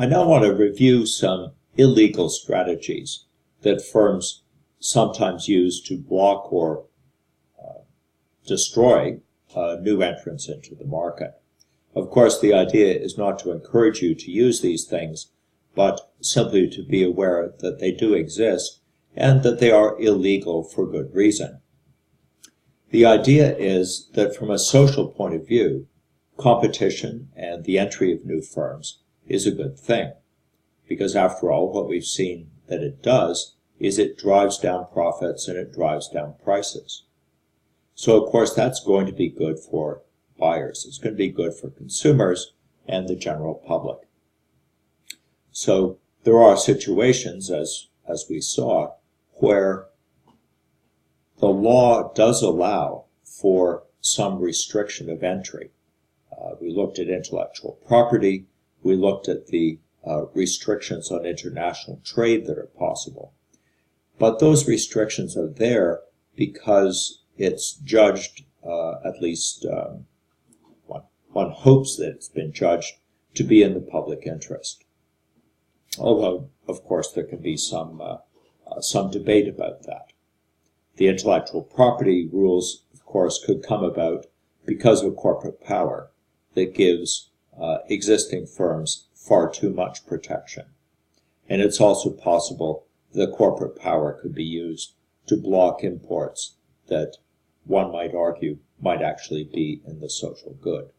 I now want to review some illegal strategies that firms sometimes use to block or destroy new entrants into the market. Of course, the idea is not to encourage you to use these things, but simply to be aware that they do exist and that they are illegal for good reason. The idea is that from a social point of view, competition and the entry of new firms is a good thing, because after all, what we've seen that it does is it drives down profits and it drives down prices. So of course that's going to be good for buyers. It's going to be good for consumers and the general public. So there are situations, as we saw, where the law does allow for some restriction of entry. We looked at intellectual property. We looked at the restrictions on international trade that are possible. But those restrictions are there because it's judged, at least one hopes that it's been judged to be in the public interest. Although, of course, there can be some debate about that. The intellectual property rules, of course, could come about because of corporate power that gives existing firms far too much protection. And it's also possible that corporate power could be used to block imports that one might argue might actually be in the social good.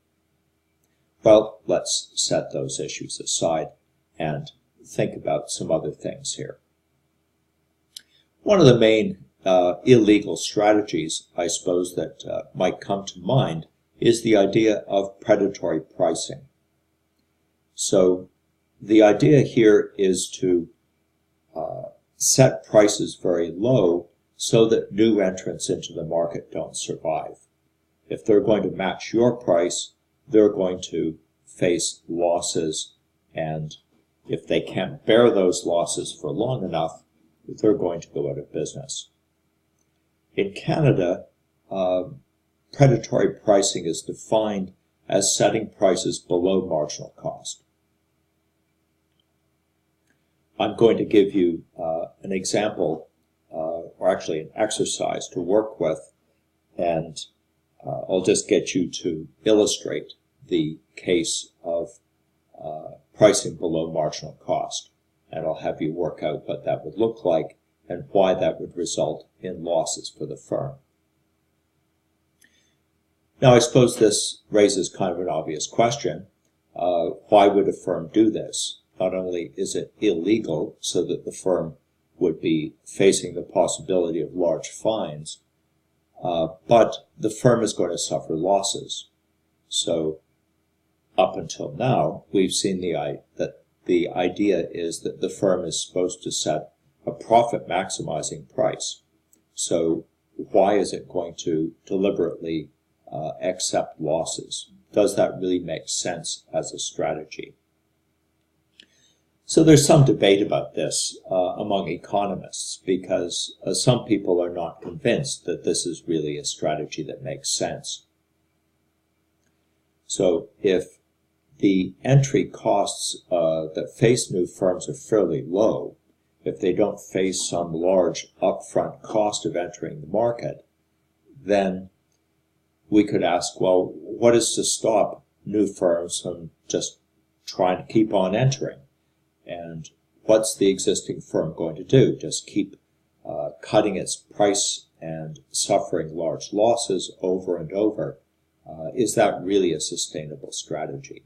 Well, let's set those issues aside and think about some other things here. One of the main illegal strategies, I suppose, that might come to mind is the idea of predatory pricing. So the idea here is to set prices very low so that new entrants into the market don't survive. If they're going to match your price, they're going to face losses, and if they can't bear those losses for long enough, they're going to go out of business. In Canada, predatory pricing is defined as setting prices below marginal cost. I'm going to give you an example, or actually an exercise to work with, and I'll just get you to illustrate the case of pricing below marginal cost, and I'll have you work out what that would look like and why that would result in losses for the firm. Now, I suppose this raises kind of an obvious question. Why would a firm do this? Not only is it illegal, so that the firm would be facing the possibility of large fines, but the firm is going to suffer losses. So up until now, we've seen that the idea is that the firm is supposed to set a profit maximizing price. So why is it going to deliberately accept losses? Does that really make sense as a strategy? So there's some debate about this among economists, because some people are not convinced that this is really a strategy that makes sense. So if the entry costs that face new firms are fairly low, if they don't face some large upfront cost of entering the market, then we could ask, well, what is to stop new firms from just trying to keep on entering? And what's the existing firm going to do? Just keep cutting its price and suffering large losses over and over? Is that really a sustainable strategy?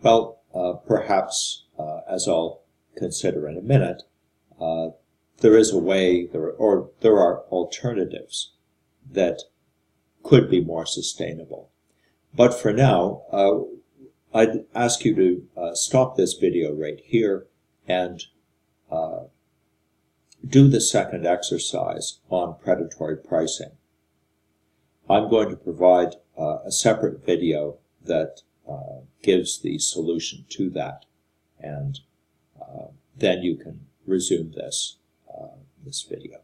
Well, perhaps, as I'll consider in a minute, there is a way, there are alternatives that could be more sustainable. But for now, I'd ask you to stop this video right here and do the second exercise on predatory pricing. I'm going to provide a separate video that gives the solution to that, and then you can resume this video.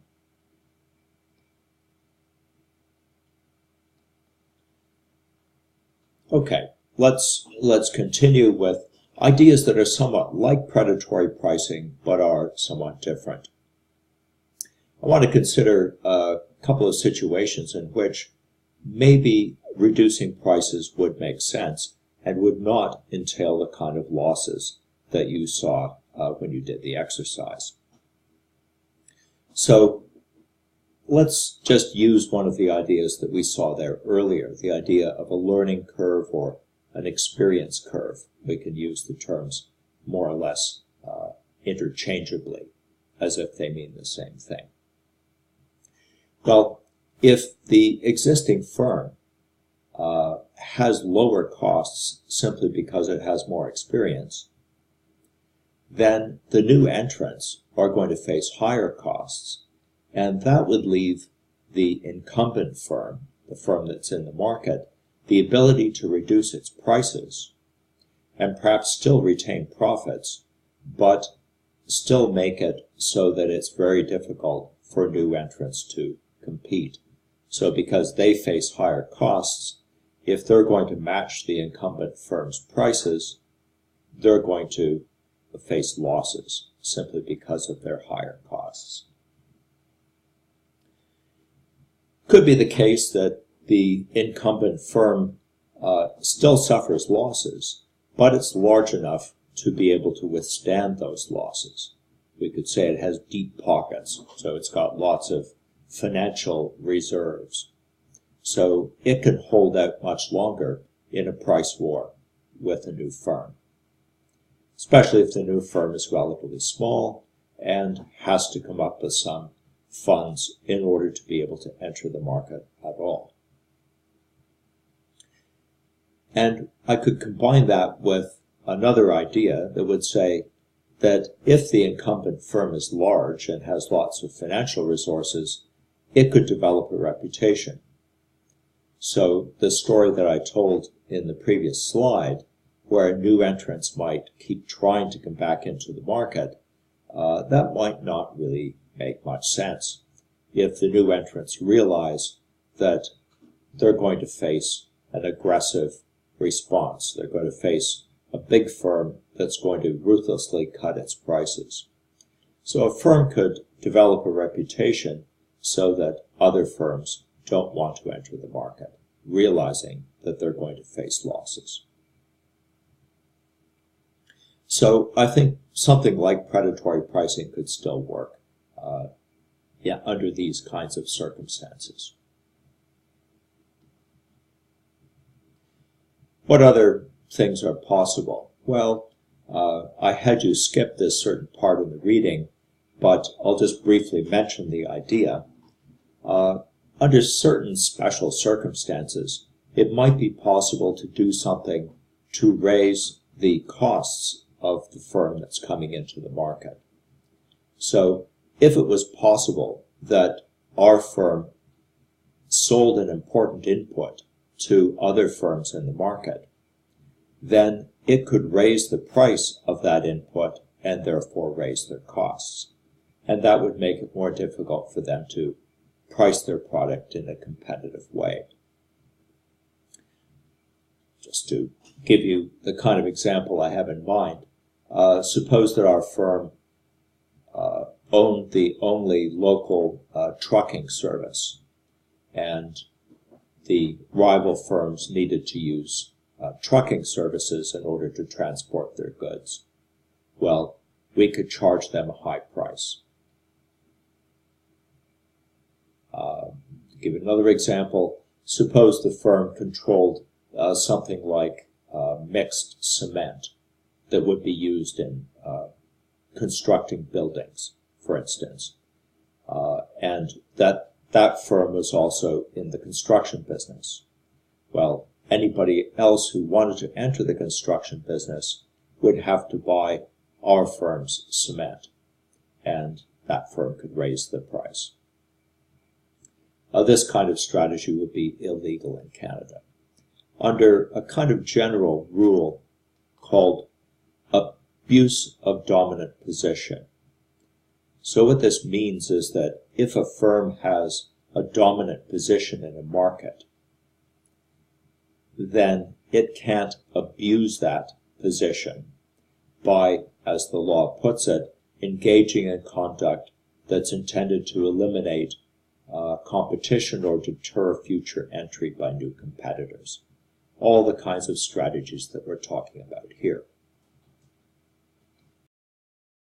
Okay, let's continue with ideas that are somewhat like predatory pricing but are somewhat different. I want to consider a couple of situations in which maybe reducing prices would make sense and would not entail the kind of losses that you saw when you did the exercise. So let's just use one of the ideas that we saw there earlier, the idea of a learning curve or an experience curve. We can use the terms more or less interchangeably, as if they mean the same thing. Well, if the existing firm has lower costs simply because it has more experience, then the new entrants are going to face higher costs, and that would leave the incumbent firm, the firm that's in the market, the ability to reduce its prices and perhaps still retain profits, but still make it so that it's very difficult for new entrants to compete. So because they face higher costs, if they're going to match the incumbent firm's prices, they're going to face losses simply because of their higher costs. Could be the case that the incumbent firm still suffers losses, but it's large enough to be able to withstand those losses. We could say it has deep pockets, so it's got lots of financial reserves. So it can hold out much longer in a price war with a new firm, especially if the new firm is relatively small and has to come up with some funds in order to be able to enter the market at all. And I could combine that with another idea that would say that if the incumbent firm is large and has lots of financial resources, it could develop a reputation. So the story that I told in the previous slide, where new entrants might keep trying to come back into the market, that might not really make much sense if the new entrants realize that they're going to face an aggressive response. They're going to face a big firm that's going to ruthlessly cut its prices. So a firm could develop a reputation so that other firms don't want to enter the market, realizing that they're going to face losses. So I think something like predatory pricing could still work under these kinds of circumstances. What other things are possible? Well, I had you skip this certain part of the reading, but I'll just briefly mention the idea. Under certain special circumstances, it might be possible to do something to raise the costs of the firm that's coming into the market. So if it was possible that our firm sold an important input to other firms in the market, then it could raise the price of that input and therefore raise their costs. And that would make it more difficult for them to price their product in a competitive way. Just to give you the kind of example I have in mind, suppose that our firm owned the only local trucking service, and the rival firms needed to use trucking services in order to transport their goods. Well, we could charge them a high price. To give another example, suppose the firm controlled something like mixed cement that would be used in constructing buildings, for instance, and that firm was also in the construction business. Well, anybody else who wanted to enter the construction business would have to buy our firm's cement, and that firm could raise the price. This kind of strategy would be illegal in Canada. Under a kind of general rule called abuse of dominant position. So what this means is that if a firm has a dominant position in a market, then it can't abuse that position by, as the law puts it, engaging in conduct that's intended to eliminate competition or deter future entry by new competitors. All the kinds of strategies that we're talking about here.